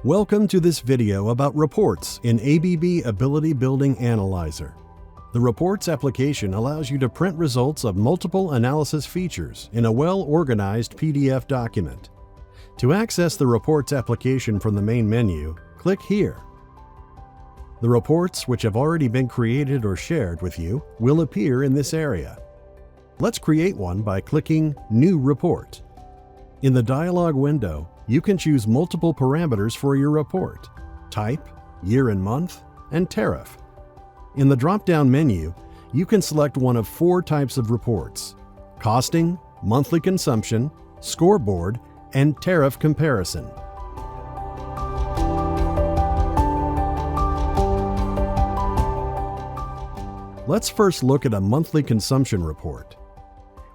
Welcome to this video about reports in ABB Ability Building Analyzer. The Reports application allows you to print results of multiple analysis features in a well-organized PDF document. To access the Reports application from the main menu, click here. The reports which have already been created or shared with you will appear in this area. Let's create one by clicking New Report. In the dialog window, you can choose multiple parameters for your report: type, year and month, and tariff. In the drop-down menu, you can select one of 4 types of reports: costing, monthly consumption, scoreboard, and tariff comparison. Let's first look at a monthly consumption report.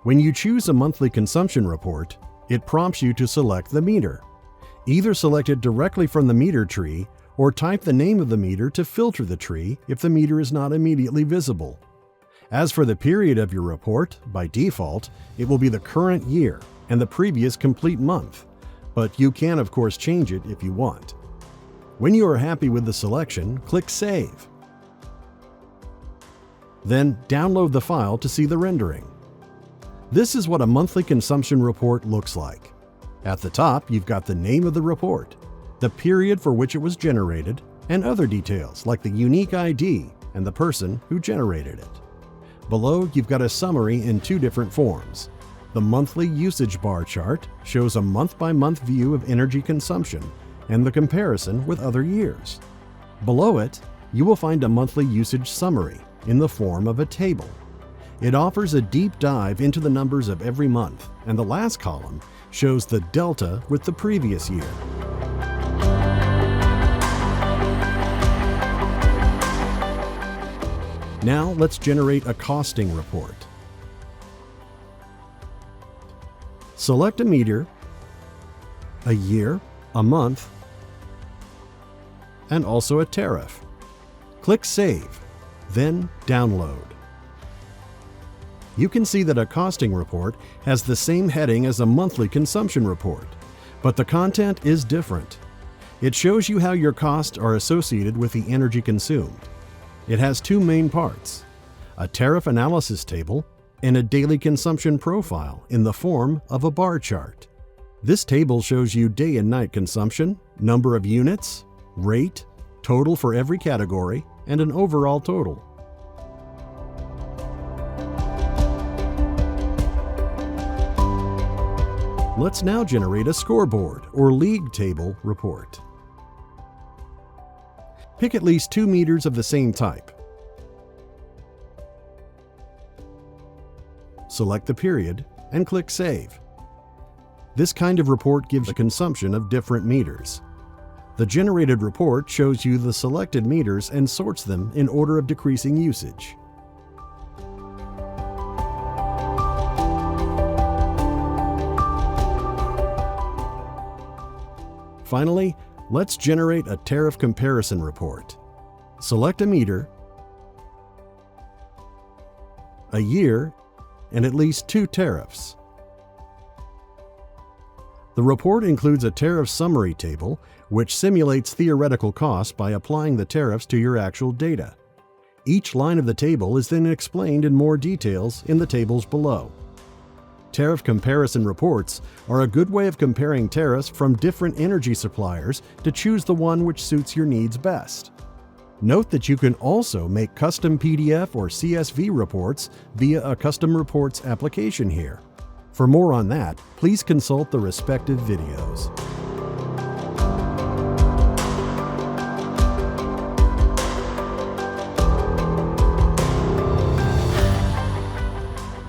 When you choose a monthly consumption report, it prompts you to select the meter. Either select it directly from the meter tree or type the name of the meter to filter the tree if the meter is not immediately visible. As for the period of your report, by default, it will be the current year and the previous complete month, but you can of course change it if you want. When you are happy with the selection, click Save. Then download the file to see the rendering. This is what a monthly consumption report looks like. At the top, you've got the name of the report, the period for which it was generated, and other details like the unique ID and the person who generated it. Below, you've got a summary in 2 different forms. The monthly usage bar chart shows a month-by-month view of energy consumption and the comparison with other years. Below it, you will find a monthly usage summary in the form of a table. It offers a deep dive into the numbers of every month, and the last column shows the delta with the previous year. Now let's generate a costing report. Select a meter, a year, a month, and also a tariff. Click Save, then Download. You can see that a costing report has the same heading as a monthly consumption report, but the content is different. It shows you how your costs are associated with the energy consumed. It has 2 main parts: a tariff analysis table and a daily consumption profile in the form of a bar chart. This table shows you day and night consumption, number of units, rate, total for every category, and an overall total. Let's now generate a scoreboard or league table report. Pick at least 2 meters of the same type. Select the period and click Save. This kind of report gives a consumption of different meters. The generated report shows you the selected meters and sorts them in order of decreasing usage. Finally, let's generate a tariff comparison report. Select a meter, a year, and at least 2 tariffs. The report includes a tariff summary table, which simulates theoretical costs by applying the tariffs to your actual data. Each line of the table is then explained in more details in the tables below. Tariff comparison reports are a good way of comparing tariffs from different energy suppliers to choose the one which suits your needs best. Note that you can also make custom PDF or CSV reports via a Custom Reports application here. For more on that, please consult the respective videos.